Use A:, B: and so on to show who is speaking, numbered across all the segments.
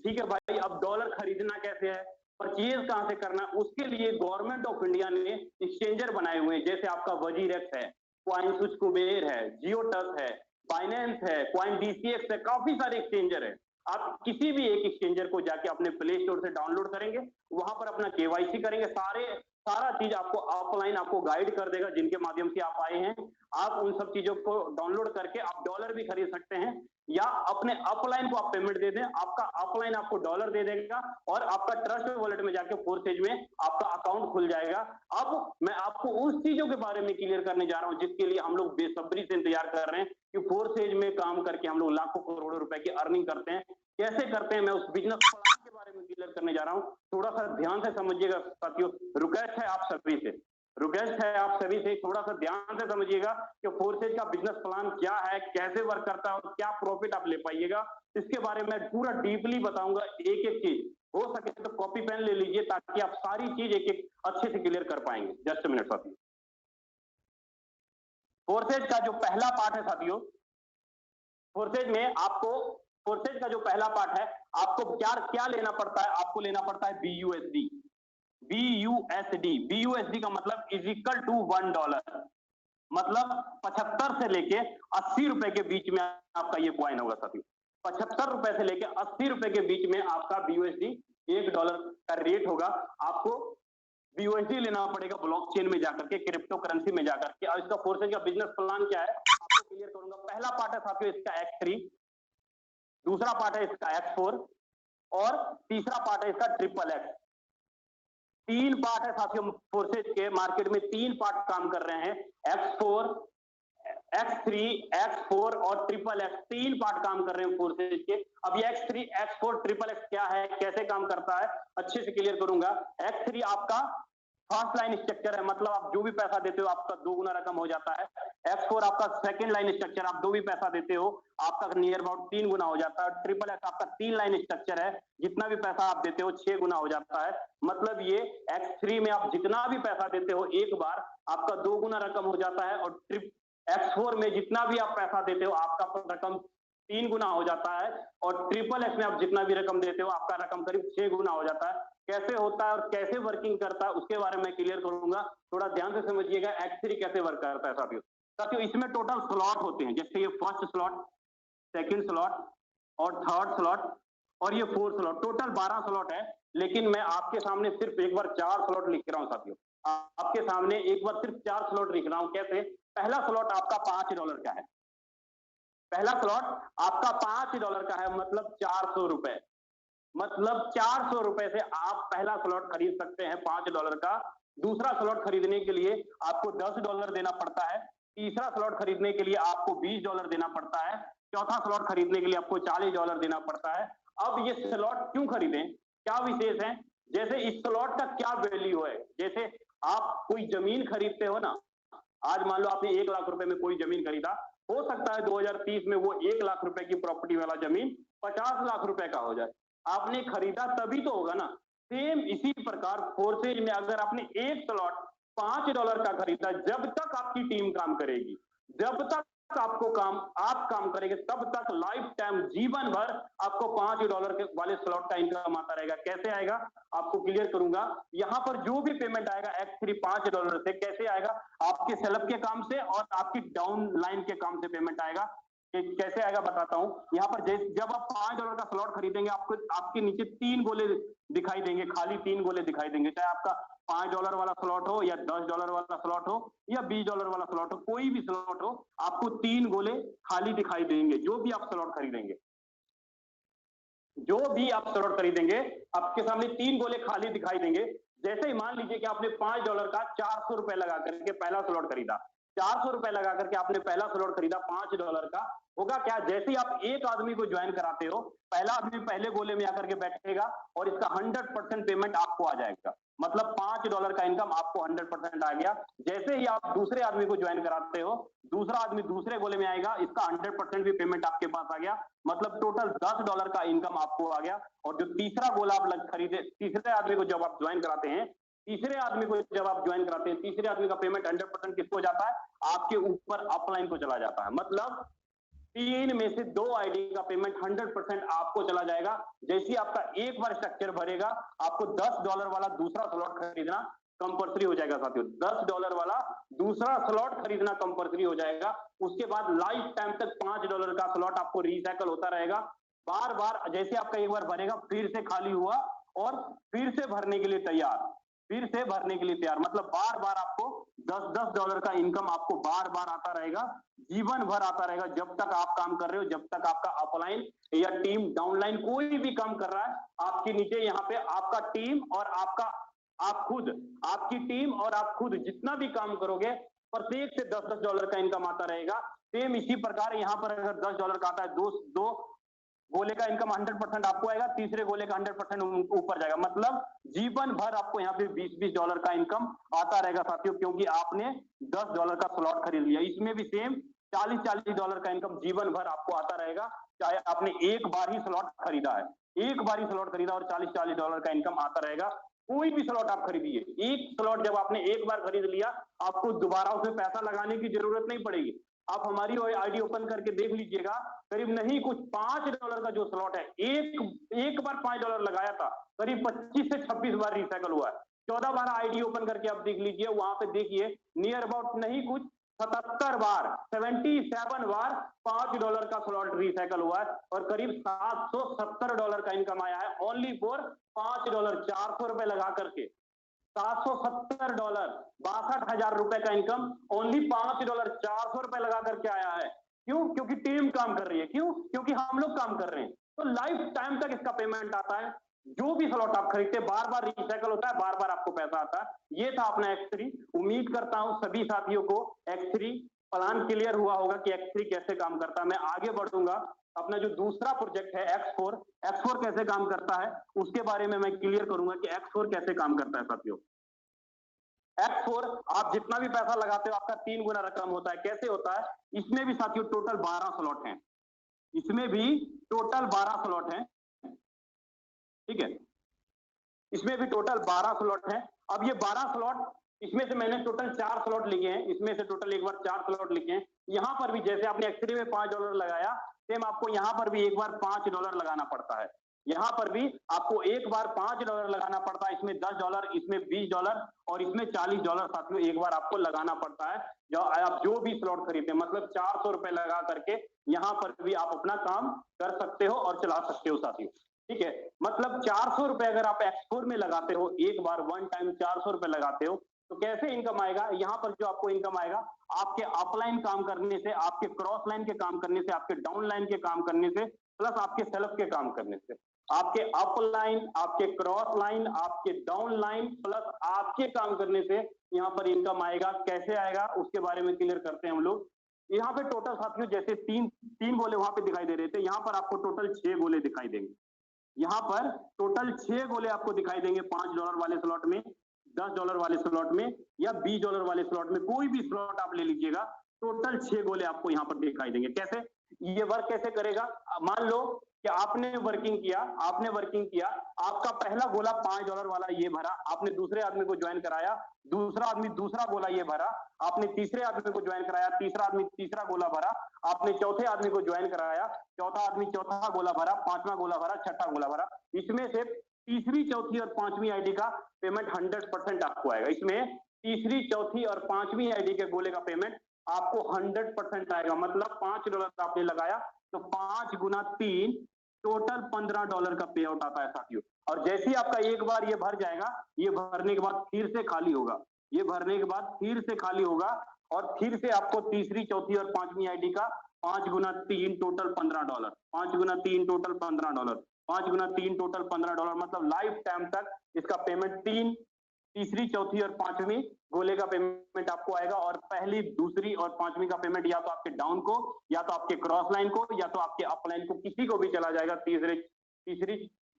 A: ठीक है भाई, अब डॉलर खरीदना कैसे है, परचेज कहां से करना, उसके लिए गवर्नमेंट ऑफ इंडिया ने एक्सचेंजर बनाए हुए हैं, जैसे आपका वजीरेक्स है, क्वाइन स्विच कुबेर है, जियोटस है, बाइनेंस है, क्वाइन डीसीएक्स है, काफी सारे एक्सचेंजर है। आप किसी भी एक एक्सचेंजर को जाके अपने प्ले स्टोर से डाउनलोड करेंगे, वहां पर अपना केवाईसी करेंगे, सारा चीज आपको ऑफलाइन आपको गाइड कर देगा, जिनके माध्यम से आप आए हैं। आप उन सब चीजों को डाउनलोड करके आप डॉलर भी खरीद सकते हैं, या अपने अपलाइन को आप पेमेंट दे दें, आपका अपलाइन आपको डॉलर दे देगा और आपका ट्रस्ट वॉलेट में जाके फोर्सेज में आपका अकाउंट खुल जाएगा। अब मैं आपको उस चीजों के बारे में क्लियर करने जा रहा हूं जिसके लिए हम लोग बेसब्री से इंतजार कर रहे हैं, कि फोर्सेज में काम करके हम लोग लाखों करोड़ों रुपए की अर्निंग करते हैं। कैसे करते हैं, मैं उस बिजनेस प्लान के बारे में क्लियर करने जा रहा हूं। थोड़ा सा ध्यान से समझिएगा साथियों, रिक्वेस्ट है आप सभी से, रिक्वेस्ट है आप सभी से, थोड़ा सा ध्यान से समझिएगा कि फोर्सेज का बिजनेस प्लान क्या है, कैसे वर्क करता है और क्या प्रॉफिट आप ले पाइएगा। इसके बारे में पूरा डीपली बताऊंगा, एक एक चीज। हो सके तो कॉपी पेन ले लीजिए ताकि आप सारी चीज एक एक अच्छे से क्लियर कर पाएंगे। जस्ट मिनट साथियों, फोर्सेज का जो पहला पार्ट है साथियों, फोर्सेज में आपको, फोर्सेज का जो पहला पार्ट है, आपको क्या क्या लेना पड़ता है, आपको लेना पड़ता है बीयूएसडी। बीयूएसडी का मतलब इज इक्वल टू $1, मतलब 75 से लेके 80 रुपए के बीच में आपका ये क्वाइन होगा साथियों। 75 रुपए से लेके 80 रुपए के बीच में आपका बीयूएसडी $1 का रेट होगा। आपको बीयूएसडी लेना पड़ेगा ब्लॉकचेन में जाकर के, क्रिप्टो करेंसी में जाकर के। और इसका फोर्सेज का बिजनेस प्लान क्या है आपको क्लियर करूंगा। पहला पार्ट है साथियों इसका X3, दूसरा पार्ट है इसका X4 और तीसरा पार्ट है इसका XXX। तीन पार्ट है साथियों फोर्सेज के, मार्केट में तीन पार्ट काम कर रहे हैं, X4, X3, X4 और XXX, तीन पार्ट काम कर रहे हैं फोर्सेज के। अब ये X3, X4, XXX क्या है, कैसे काम करता है, अच्छे से क्लियर करूंगा। X3 आपका फर्स्ट लाइन स्ट्रक्चर है, मतलब आप जो भी पैसा देते हो आपका 2 गुना रकम हो जाता है। X4 आपका सेकंड लाइन स्ट्रक्चर, आप जो भी पैसा देते हो आपका नियर अबाउट 3 गुना हो जाता है। XXX आपका 3 लाइन स्ट्रक्चर है, जितना भी पैसा आप देते हो 6 गुना हो जाता है। मतलब ये X3 में आप जितना भी पैसा देते हो एक बार आपका 2 गुना रकम हो जाता है, और X4 में जितना भी आप पैसा देते हो आपका रकम 3 गुना हो जाता है, और XXX में आप जितना भी रकम देते हो आपका रकम करीब 6 गुना हो जाता है। कैसे होता है और कैसे वर्किंग करता है उसके बारे में क्लियर करूंगा, थोड़ा ध्यान से समझिएगा। X3 कैसे वर्क करता है साथियों। साथियों इसमें टोटल स्लॉट होते हैं, जैसे ये फर्स्ट स्लॉट, सेकंड स्लॉट और थर्ड स्लॉट और ये फोर्थ स्लॉट, टोटल 12 स्लॉट है। लेकिन मैं आपके सामने सिर्फ एक बार 4 स्लॉट लिख रहा हूं साथियों, आपके सामने एक बार सिर्फ 4 स्लॉट लिख रहा हूं। कैसे, पहला स्लॉट आपका $5 का है, पहला स्लॉट आपका $5 का है, मतलब 400 रुपए, मतलब 400 रुपए से आप पहला स्लॉट खरीद सकते हैं $5 का। दूसरा स्लॉट खरीदने के लिए आपको $10 देना पड़ता है, तीसरा स्लॉट खरीदने के लिए आपको $20 देना पड़ता है, चौथा स्लॉट खरीदने के लिए आपको $40 देना पड़ता है। अब ये स्लॉट क्यों खरीदें, क्या विशेष है, जैसे इस स्लॉट का क्या वैल्यू है। जैसे आप कोई जमीन खरीदते हो ना, आज मान लो आपने 1 लाख रुपए में कोई जमीन खरीदा, हो सकता है 2030 में वो 1 लाख रुपए की प्रॉपर्टी वाला जमीन 50 लाख रुपए का हो जाए। आपने खरीदा तभी तो होगा ना। सेम इसी प्रकार फोर्सेज में अगर आपने एक स्लॉट $5 का खरीदा, जब तक आपकी टीम काम करेगी, जब तक आपको काम आप काम करेंगे, तब तक लाइफ टाइम जीवन भर आपको $5 के वाले स्लॉट का इनकम आता रहेगा। कैसे आएगा आपको क्लियर करूंगा। यहां पर जो भी पेमेंट आएगा X3 $5 से, कैसे आएगा, आपके सेल्फ के काम से और आपकी डाउन लाइन के काम से पेमेंट आएगा। कैसे आएगा बताता हूं। यहाँ पर जब आप $5 का स्लॉट खरीदेंगे, आपको आपके नीचे 3 गोले दिखाई देंगे, खाली 3 गोले दिखाई देंगे, चाहे आपका $5 वाला स्लॉट हो या $10 वाला स्लॉट हो या $20 वाला स्लॉट हो, कोई भी स्लॉट हो, आपको 3 गोले खाली दिखाई देंगे। जो भी आप स्लॉट खरीदेंगे, जो भी आप स्लॉट खरीदेंगे आपके सामने 3 गोले खाली दिखाई देंगे। जैसे ही मान लीजिए कि आपने $5 का 400 रुपए लगा करके पहला स्लॉट खरीदा, 400 रुपए लगा करके आपने पहला स्लॉट खरीदा $5 का, होगा क्या, जैसे ही आप एक आदमी को ज्वाइन कराते हो, पहला आदमी पहले गोले में आकर के बैठेगा और इसका 100% पेमेंट आपको आ जाएगा, मतलब $5 का इनकम आपको 100% आ गया। जैसे ही आप दूसरे आदमी को ज्वाइन कराते हो, दूसरा आदमी दूसरे गोले में आएगा, इसका 100% भी पेमेंट आपके पास आ गया, मतलब टोटल $10 का इनकम आपको आ गया। और जो तीसरा गोला आप खरीदे, तीसरे आदमी को जब आप ज्वाइन कराते हैं, तीसरे आदमी को जब आप ज्वाइन कराते हैं, तीसरे आदमी का पेमेंट 100% किसको जाता है, आपके ऊपर अपलाइन को चला जाता है। मतलब 3 में से 2 आईडी का पेमेंट 100% आपको चला जाएगा। जैसे आपका एक बार स्ट्रक्चर भरेगा, आपको $10 वाला दूसरा स्लॉट खरीदना कंपल्सरी हो जाएगा साथियों। $10 वाला दूसरा स्लॉट खरीदना कंपल्सरी हो जाएगा। उसके बाद लाइफ टाइम तक $5 का स्लॉट आपको रिसाइकल होता रहेगा। बार बार जैसे आपका एक बार भरेगा, फिर से खाली हुआ और फिर से भरने के लिए तैयार, फिर से भरने के लिए तैयार, मतलब बार बार आपको $10 का इनकम आपको बार बार आता रहेगा, जीवन भर आता रहेगा, जब तक आप काम कर रहे हो, जब तक आपका अपलाइन या टीम डाउनलाइन कोई भी काम कर रहा है। आपके नीचे यहाँ पे आपका टीम और आप खुद, आपकी टीम और आप खुद जितना भी काम करोगे, प्रत्येक से $10 का इनकम आता रहेगा। सेम इसी प्रकार यहाँ पर अगर $10 का आता है, दो गोले का इनकम 100% आपको आएगा, तीसरे गोले का 100% ऊपर जाएगा, मतलब जीवन भर आपको यहाँ पे $20 का इनकम आता रहेगा साथियों, क्योंकि आपने $10 का स्लॉट खरीद लिया। इसमें भी सेम $40 का इनकम जीवन भर आपको आता रहेगा, चाहे आपने एक बार ही स्लॉट खरीदा है, एक बार ही स्लॉट खरीदा और $40 का इनकम आता रहेगा। कोई भी स्लॉट आप खरीदिए, एक स्लॉट जब आपने एक बार खरीद लिया, आपको दोबारा उसमें पैसा लगाने की जरूरत नहीं पड़ेगी। आप हमारी आईडी ओपन करके देख लीजिएगा, करीब नहीं कुछ $5 का जो स्लॉट है, एक बार $5 लगाया था, करीब 25 से 26 बार रिसाइकल हुआ है। 14 बार आईडी ओपन करके आप देख लीजिए, वहां पे देखिए नियर अबाउट नहीं कुछ 77 बार, 77 बार $5 का स्लॉट रिसाइकल हुआ है और करीब $770 का इनकम आया है ओनली फॉर $5, 400 रुपए लगा करके। $770, 62,000 रुपए का इनकम ओनली $5, 400 रुपए लगा करके आया है। क्यों? क्योंकि टीम काम कर रही है। क्यों? क्योंकि हम लोग काम कर रहे हैं। तो लाइफ टाइम तक इसका पेमेंट आता है। जो भी स्लॉट आप खरीदते, बार बार रिसाइकल होता है, बार बार आपको पैसा आता है। ये था अपना X3। उम्मीद करता हूं सभी साथियों को X3 प्लान क्लियर हुआ होगा कि X3 कैसे काम करता है। मैं आगे बढ़ूंगा, अपना जो दूसरा प्रोजेक्ट है X4 कैसे काम करता है उसके बारे में मैं क्लियर करूंगा कि X4 कैसे काम करता है साथियों। X4 आप जितना भी पैसा लगाते हो, आपका 3 गुना रकम होता है। कैसे होता है? इसमें भी साथियों टोटल 12 स्लॉट हैं, इसमें भी टोटल 12 स्लॉट हैं, ठीक है, इसमें भी टोटल 12 स्लॉट हैं। अब ये 12 स्लॉट, इसमें से मैंने टोटल 4 स्लॉट लिखे हैं, इसमें से टोटल एक बार 4 स्लॉट लिखे हैं। यहां पर भी जैसे आपने X3 में $5 लगाया, सेम आपको यहां पर भी एक बार $5 लगाना पड़ता है। यहां पर भी आपको एक बार $5 लगाना पड़ता है। इसमें $10, इसमें $20 और इसमें $40 साथियों एक बार आपको लगाना पड़ता है। जो आप जो भी स्लॉट खरीदते हैं, मतलब 400 रुपए लगा करके यहां पर भी आप अपना काम कर सकते हो और चला सकते हो साथियों, ठीक है। मतलब 400 रुपए अगर आप X4 में लगाते हो, एक बार वन टाइम 400 रुपए लगाते हो, तो कैसे इनकम आएगा? यहां पर जो आपको इनकम आएगा, आपके अपलाइन काम करने से, आपके क्रॉस लाइन के काम करने से, आपके डाउन लाइन के काम करने से, प्लस आपके सेल्फ के काम करने से, आपके अपलाइन, आपके क्रॉस लाइन, आपके डाउन लाइन, प्लस आपके काम करने से यहाँ पर इनकम आएगा। कैसे आएगा उसके बारे में क्लियर करते हैं हम लोग। यहाँ पे टोटल साथियों जैसे तीन गोले वहां पे दिखाई दे रहे थे, यहाँ पर आपको टोटल 6 गोले दिखाई देंगे। यहाँ पर टोटल 6 गोले आपको दिखाई देंगे, $5 वाले स्लॉट में, $10 वाले स्लॉट में या $20 वाले स्लॉट में, कोई भी स्लॉट आप ले लीजिएगा, टोटल 6 गोले आपको यहाँ पर दिखाई देंगे। कैसे ये वर्क कैसे करेगा? मान लो कि आपने वर्किंग किया, आपका पहला गोला $5 वाला ये भरा, आपने दूसरे आदमी को ज्वाइन कराया, दूसरा आदमी दूसरा गोला ये भरा, आपने तीसरे आदमी को ज्वाइन कराया, तीसरा आदमी तीसरा गोला भरा, आपने चौथे आदमी को ज्वाइन कराया, चौथा आदमी चौथा गोला भरा, पांचवा गोला भरा, छठा गोला भरा। इसमें से तीसरी, चौथी और पांचवी आईडी का पेमेंट 100% आपको आएगा। इसमें तीसरी, चौथी और पांचवी आईडी के गोले का पेमेंट आपको 100% आएगा। मतलब $5 आपने लगाया तो 5 गुना 3 टोटल $15 का पे आउट आता है साथियों। और जैसे ही आपका एक बार ये भर जाएगा, ये भरने के बाद फिर से खाली होगा, ये भरने के बाद फिर से खाली होगा और फिर से आपको तीसरी, चौथी और पांचवी आईडी का 5 गुना 3 टोटल $15, 5 गुना 3 टोटल $15, 5 गुना 3 टोटल $15, मतलब लाइफ टाइम तक इसका पेमेंट तीसरी, चौथी और पांचवी गोले का पेमेंट आपको आएगा। और पहली, दूसरी और पांचवी का पेमेंट या तो आपके डाउन को, या तो आपके क्रॉस लाइन को, या तो आपके अप लाइन को, किसी को भी चला जाएगा। तीसरी,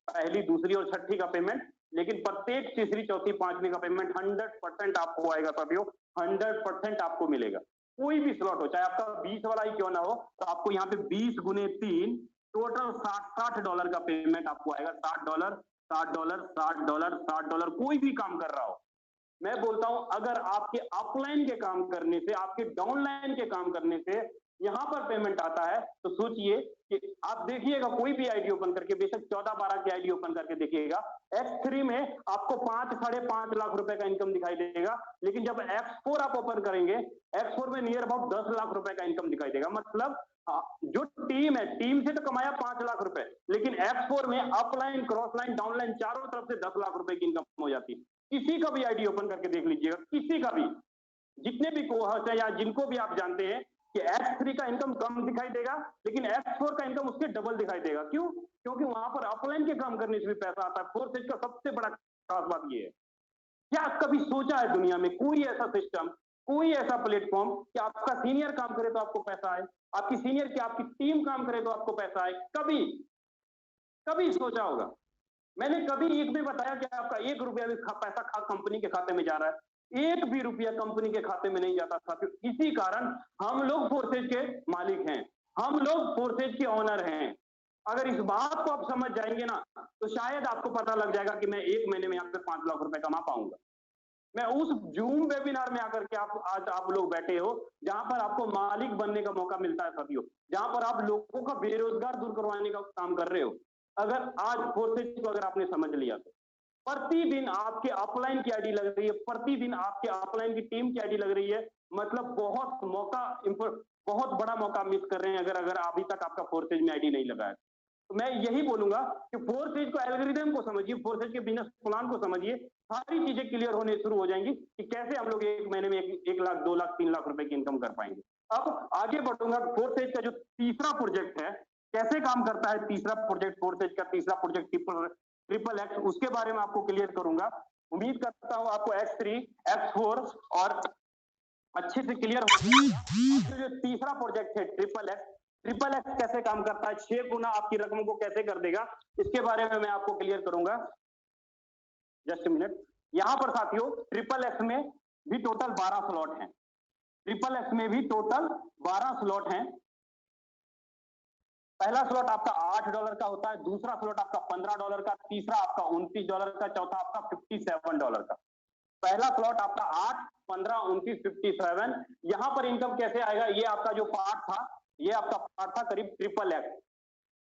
A: पहली, दूसरी और छठी का पेमेंट, लेकिन प्रत्येक तीसरी, चौथी, पांचवी का पेमेंट 100% आपको आएगा साथियों, 100% आपको मिलेगा। कोई भी स्लॉट हो, चाहे आपका 20 वाला ही क्यों ना हो, तो आपको यहाँ पे 20 गुने 3 टोटल $60 का पेमेंट आपको आएगा। $60, $60, $60, $60, कोई भी काम कर रहा हो। मैं बोलता हूं अगर आपके अपलाइन के काम करने से, आपके डाउनलाइन के काम करने से यहाँ पर पेमेंट आता है तो सोचिए कि आप देखिएगा कोई भी आईडी ओपन करके, बेशक 14-12 की आईडी ओपन करके देखिएगा, X3 में आपको 5-5.5 लाख रुपए का इनकम दिखाई देगा, लेकिन जब X4 आप ओपन करेंगे, X4 में नियर अबाउट 10 लाख रुपए का इनकम दिखाई देगा। मतलब जो टीम है, टीम से तो कमाया 5 लाख रुपए, लेकिन X4 में अपलाइन, क्रॉस लाइन, डाउनलाइन चारों तरफ से 10 लाख रुपए की इनकम हो जाती है। किसी का भी आईडी ओपन करके देख लीजिएगा, किसी का भी, जितने भी कोहर्स है या जिनको भी आप जानते हैं कि X3 का इनकम कम दिखाई देगा, लेकिन X4 का इनकम उसके डबल दिखाई देगा। क्यों? क्योंकि वहां पर अपलाइन के काम करने से भी पैसा आता है। फोर्सेज का सबसे बड़ा खास बात ये है, क्या कभी सोचा है दुनिया में कोई ऐसा सिस्टम, कोई ऐसा प्लेटफॉर्म कि आपका सीनियर काम करे तो आपको पैसा आए, आपकी सीनियर की आपकी टीम काम करे तो आपको पैसा आए? कभी कभी सोचा होगा? मैंने कभी एक भी बताया कि आपका 1 रुपया भी पैसा कंपनी के खाते में जा रहा है? एक भी रुपया कंपनी के खाते में नहीं जाता साथियों। इसी कारण हम लोग फोर्सेज के मालिक हैं, हम लोग फोर्सेज के ऑनर हैं। अगर इस बात को आप समझ जाएंगे ना, तो शायद आपको पता लग जाएगा कि मैं 1 महीने में यहाँ पे 5 लाख रुपए कमा पाऊंगा। मैं उस जूम वेबिनार में आकर के आज आप लोग बैठे हो, जहां पर आपको मालिक बनने का मौका मिलता है साथियों, जहां पर आप लोगों का बेरोजगार दूर करवाने का काम कर रहे हो। अगर आज फोर्सेज को अगर आपने समझ लिया तो प्रतिदिन आपके अपलाइन की आईडी लग रही है, प्रतिदिन आपके अपलाइन की टीम की आईडी लग रही है, मतलब बहुत बड़ा मौका मिस कर रहे हैं अगर अभी तक आपका फोर्सेज में आईडी नहीं लगा है। तो मैं यही बोलूंगा कि फोर्सेज को, एल्गोरिथम को समझिए, फोर्सेज के बिजनेस प्लान को समझिए, सारी चीजें क्लियर होने शुरू हो जाएंगी कि कैसे हम लोग 1 महीने में 1 लाख, 2 लाख, 3 लाख रुपए की इनकम कर पाएंगे। अब आगे बढ़ूंगा, फोर्सेज का जो तीसरा प्रोजेक्ट है, कैसे काम करता है तीसरा प्रोजेक्ट, फोर्सेज का तीसरा प्रोजेक्ट ट्रिपल एक्स, उसके बारे में आपको क्लियर करूंगा। उम्मीद करता हूं आपको X3, X4 और अच्छे से क्लियर हो गया। जो तीसरा प्रोजेक्ट है ट्रिपल एक्स कैसे काम करता है, 6 गुना आपकी रकम को कैसे कर देगा, इसके बारे में मैं आपको क्लियर करूंगा। Just minute. यहां पर साथियों ट्रिपल एक्स में भी टोटल 12 स्लॉट हैं, ट्रिपल एक्स में भी टोटल 12 स्लॉट हैं। पहला स्लॉट आपका $8 का होता है, दूसरा स्लॉट आपका $15 का, तीसरा आपका $29 का, चौथा आपका $57 का। पहला स्लॉट आपका 8, 15, 29, 57। यहां पर इनकम कैसे आएगा, ये आपका जो पार्ट था, ये आपका पार्ट था करीब ट्रिपल एक्स,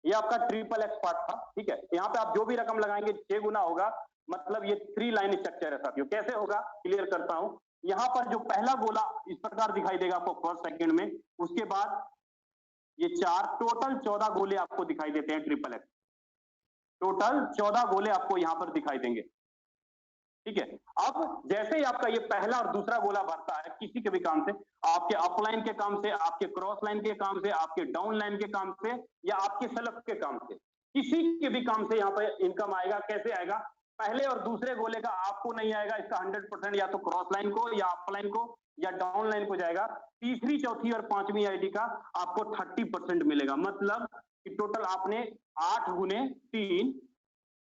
A: ये आपका ट्रिपल एक्स पार्ट था, ठीक है। यहाँ पे आप जो भी रकम लगाएंगे 6 गुना होगा, मतलब ये 3 लाइन स्ट्रक्चर है साथियों। कैसे होगा क्लियर करता हूं। यहाँ पर जो पहला गोला इस प्रकार दिखाई देगा आपको फर्स्ट सेकंड में, उसके बाद ये 4, टोटल 14 गोले आपको दिखाई देते हैं ट्रिपल एक्स, टोटल 14 गोले आपको यहां पर दिखाई देंगे, ठीक है। अब जैसे ही आपका ये पहला और दूसरा गोला भरता है किसी के भी काम से, आपके अपलाइन के काम से, आपके क्रॉस लाइन के काम से, आपके डाउन लाइन के काम से, या आपके सेल्फ के काम से, किसी के भी काम से यहाँ पे इनकम आएगा। कैसे आएगा, पहले और दूसरे गोले का आपको नहीं आएगा, इसका 100% या तो क्रॉस लाइन को, या अपलाइन को, या डाउन लाइन को जाएगा। तीसरी, चौथी और पांचवी आईडी का आपको 30% मिलेगा। मतलब कि टोटल आपने 8 गुने 3,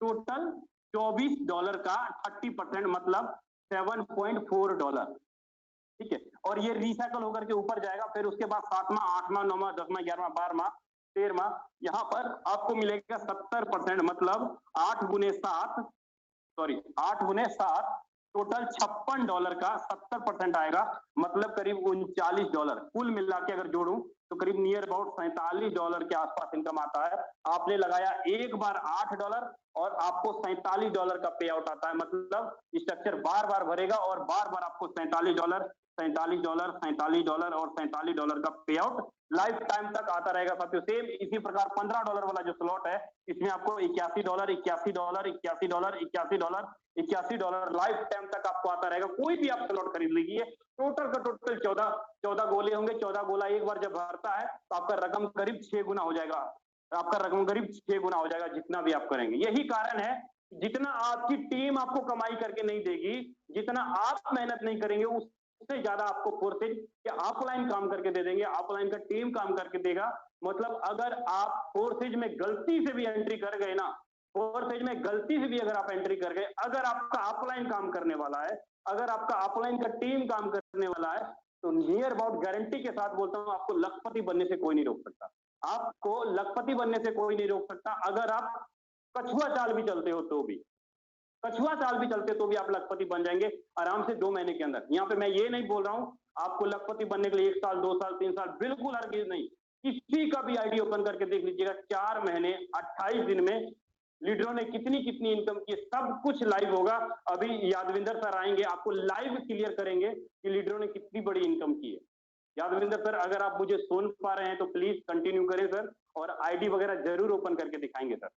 A: टोटल $24 का 30%, मतलब $7.4, ठीक है। और ये रिसाइकल होकर के ऊपर जाएगा, फिर उसके बाद 7वां, 8वां, 9वां, 10वां, 11वां, 12वां, 13वां, यहाँ पर आपको मिलेगा 70%, मतलब 8 गुने 7, सॉरी 8 गुने 7, टोटल $56 का 70% आएगा, मतलब करीब $39। कुल मिला के अगर जोड़ूं तो करीब नियर अबाउट $47 के आसपास इनकम आता है। आपने लगाया एक बार $8 और आपको $47 का पे आउट आता है। मतलब स्ट्रक्चर बार बार भरेगा और बार बार आपको $47, $47, $47 और $47 का पे आउट लाइफ टाइम तक आता रहेगा साथियों। सेम इसी प्रकार $15 वाला जो स्लॉट है, इसमें आपको $81, $81, $81, $81, $81 लाइफ टाइम तक आपको आता रहेगा। कोई भी आप स्लॉट खरीद लीजिए, टोटल का टोटल 14 गोले होंगे। 14 गोला एक बार जब भरता है तो आपका रकम करीब 6 गुना हो जाएगा, आपका रकम करीब 6 गुना हो जाएगा जितना भी आप करेंगे। यही कारण है जितना आपकी टीम आपको कमाई करके नहीं देगी, जितना आप मेहनत नहीं करेंगे, उससे ज्यादा आपको फोर्सेज या ऑफलाइन काम करके दे देंगे, ऑफलाइन का टीम काम करके देगा। मतलब अगर आप फोर्सेज में गलती से भी एंट्री कर गए ना, फोर्सेज में गलती से भी अगर आप एंट्री कर गए, अगर आपका ऑफलाइन काम करने वाला है, अगर आपका ऑफलाइन का टीम काम करने वाला है, तो नियर अबाउट गारंटी के साथ बोलता हूं, आपको लखपति बनने से कोई नहीं रोक सकता। आपको लखपति बनने से कोई नहीं रोक सकता। अगर आप कछुआ चाल भी चलते हो तो भी, कछुआ चाल भी चलते तो भी आप लखपति बन जाएंगे आराम से 2 महीने के अंदर। यहाँ पे मैं ये नहीं बोल रहा हूं आपको लखपति बनने के लिए 1 साल 2 साल 3 साल बिल्कुल हरगिज नहीं, किसी का भी आईडी ओपन करके देख लीजिएगा, 4 महीने 28 दिन में लीडरों ने कितनी कितनी इनकम की, सब कुछ लाइव होगा। अभी यादविंदर सर आएंगे, आपको लाइव क्लियर करेंगे कि लीडरों ने कितनी बड़ी इनकम की है। यादविंदर सर, अगर आप मुझे सुन पा रहे हैं तो प्लीज कंटिन्यू करें सर, और आईडी वगैरह जरूर ओपन करके दिखाएंगे सर।